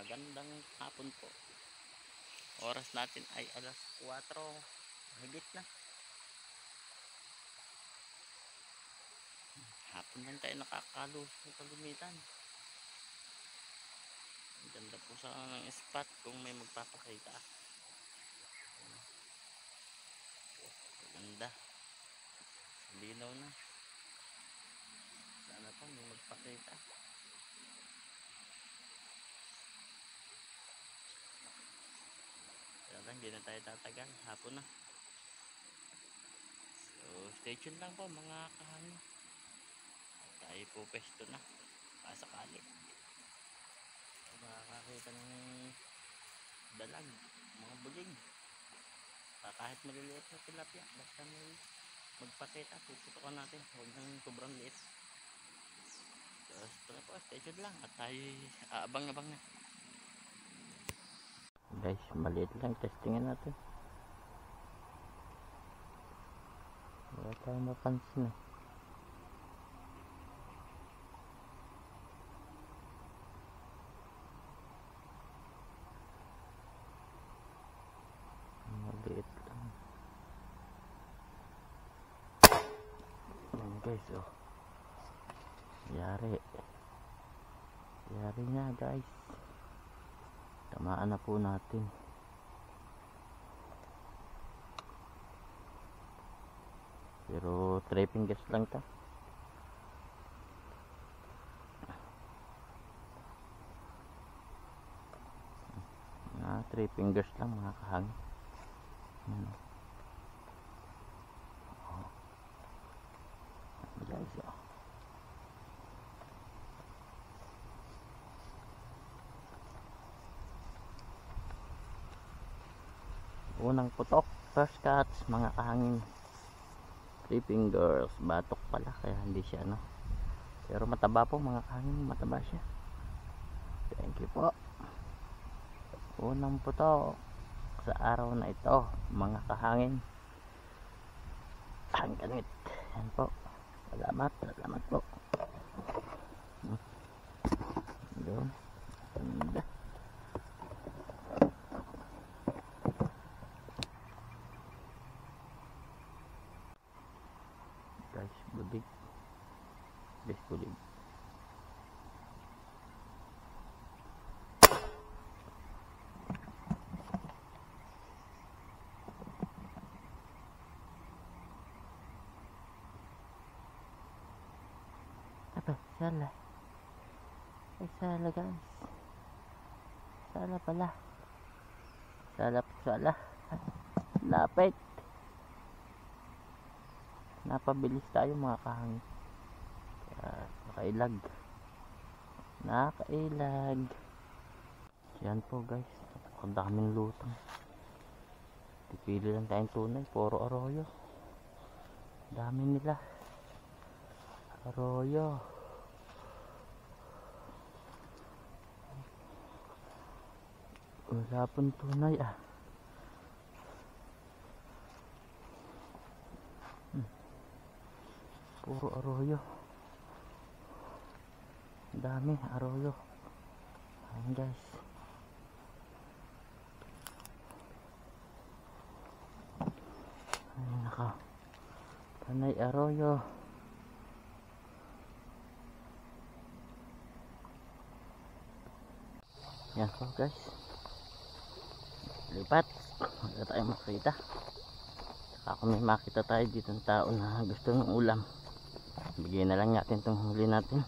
Magandang hapon po. Oras natin ay alas 4. Higit na. Hapon lang tayo kalumitan. Ang ganda po sa ng spot kung may magpapakita. Ganda. Linaw na. Sana po may magpakita. Kaya hindi na tayo tatagal. Hapon na. So stay tuned lang po mga kahangin. Tayo po pesto na. Pasakali. Makakakita ng dalag. Mga bulig. Kahit maliliit na tilapia. Basta may magpakita. Puputukan natin. Huwag nang sobrang liit. So po, stay tuned lang. At tayo aabang-abang na. Guys, maliit lang. Testingan natin. Wala tayong mapansin eh. Maliit lang. Ayan guys, oh. Yari na guys. Tamaan na po natin. Pero 3 fingers lang ta. Ah, 3 fingers lang mga kahangin. Oh. Guys, oh. Unang putok, first cuts mga kahangin. 3 fingers, batok pala kaya hindi siya ano. Pero mataba po mga kahangin, mataba siya. Thank you po. Unang putok sa araw na ito mga kahangin. Ang ganit. Yan po. Salamat po. Doon. Ganda. Guys, bulig. Guys, bulig. Sala. Ay, sala guys. Sala pala. Sala. Lapit. Napabilis tayo mga kahangin. Kaya nakailag. Yan po guys. Ang daming lutang. Pipili lang tayong tunay. Puro arroyo. Dami nila. Arroyo. Wala pong tunay ah. Puro arroyo. Dami arroyo. Ayan guys. Ayan naka. Panay arroyo. Yan po guys. Lipat. Wala tayong makita. Saka kung may makita tayo dito ng tao na gusto ng ulam, bigyan na lang natin itong huli natin.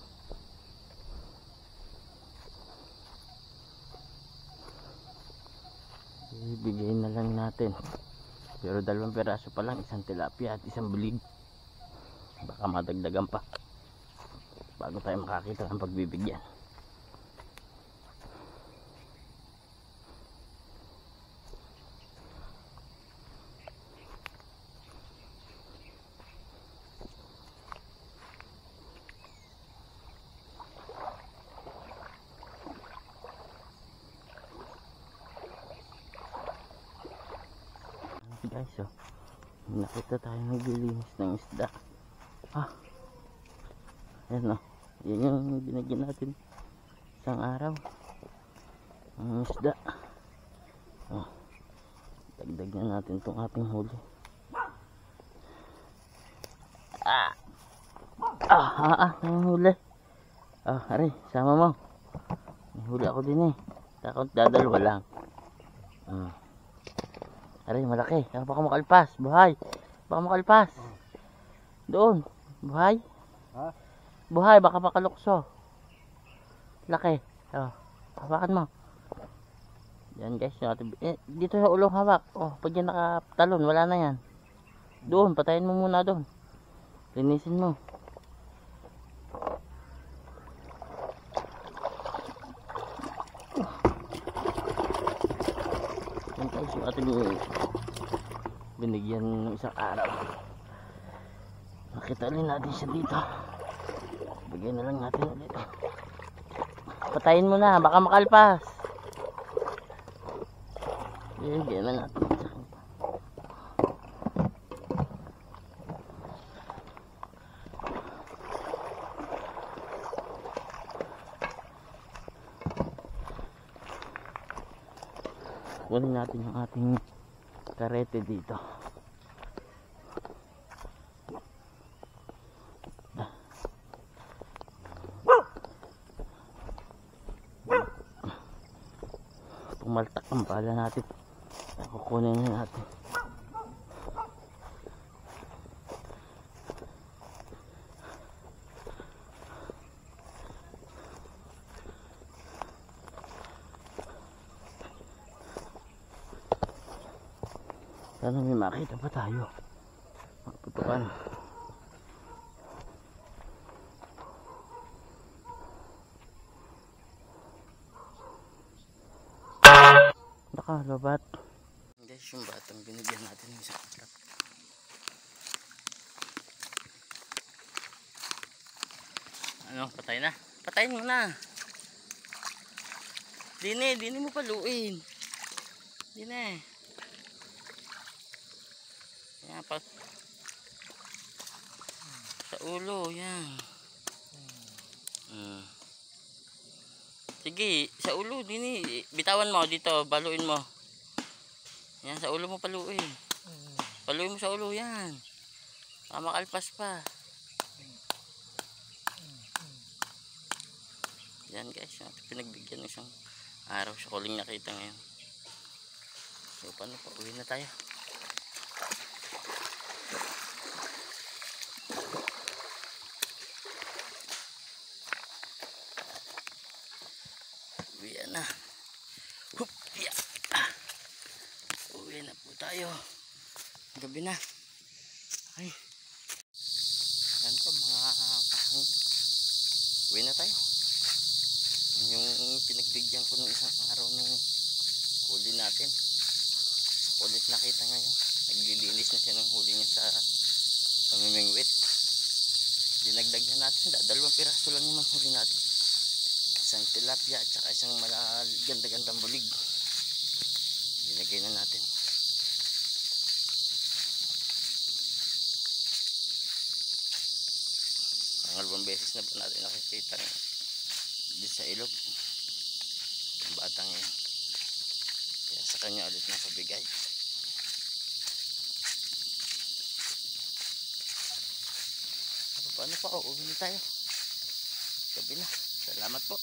Ibigay na lang natin. Pero 2 peraso pa lang, isang tilapia at isang bulig. Baka madagdagan pa bago tayo makakita ng pagbibigyan. Guys, oh, nakita tayo naglilinis ng isda. Ayan, oh, yan yung binigyan natin isang araw. Ang isda. Oh, dagdag na natin itong ating huli. Nanghuli. Ari, sama mo. Huli ako din eh. Takot dadalwa lang. Ari, malaki. Baka makalpas. Buhay. Baka makalpas. Doon. Buhay. Ha? Buhay, baka makalukso. Laki. Hawakan mo. Yan guys. Dito sa ulong hawak. Pag yan nakatalon, wala na yan. Doon, patayin mo muna doon. Linisin mo. Yan guys, yung ating binigyan ng isang araw. Nakita rin natin siya dito. Bigyan na lang natin dito. Patayin mo na, baka makalpas. Bigyan na natin. Kunin natin yung ating karete dito. Pumaltak ang bala natin. Kukunin na natin. Sana may makita pa tayo. Magputukan. Nakalabat. Guys, yung batang binigyan natin ng isang trap. Ano, patay na? Patayin mo na. Dini mo paluin. Dini. Yan pa. Sa ulo, yan. Sige, sa ulo, dini. Bitawan mo dito, baluin mo. Yan, sa ulo mo paluin. Paluin mo sa ulo, yan. Makalpas pa. Yan guys, pinagbigyan ng isang araw sa kuling nakita ngayon. So, paano pa? Uwi na tayo. Uwi na. Uwi na po tayo. Gabi na. Ay. Yan po mga kahang. Uwi na tayo. Yung pinagbigyan ko ng isang araw ng huli natin. Kulit nakita ngayon. Naglilinis na siya ng huli niya sa pamimingwit. Dinagdag na natin. Dalawang piraso lang yung huli natin. Isang tilapia at saka isang ganda-gandang bulig. Dinagay na natin. Pangalawang beses na po natin nakikita dito sa ilog ang batang yan. Kaya sa kanya ulit na pabigay. Paano pa? Uwi na tayo. Gabi na. Salamat po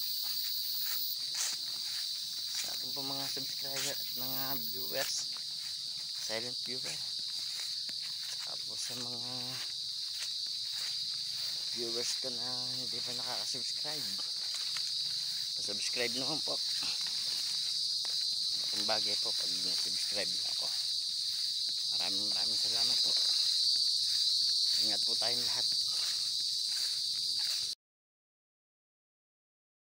sa ating po mga subscriber at mga viewers, silent viewer. Tapos sa mga viewers ko na hindi pa nakaka-subscribe, subscribe naman po. Ang bagay po pag na-subscribe na ako. Maraming salamat po. Ingat po tayong lahat.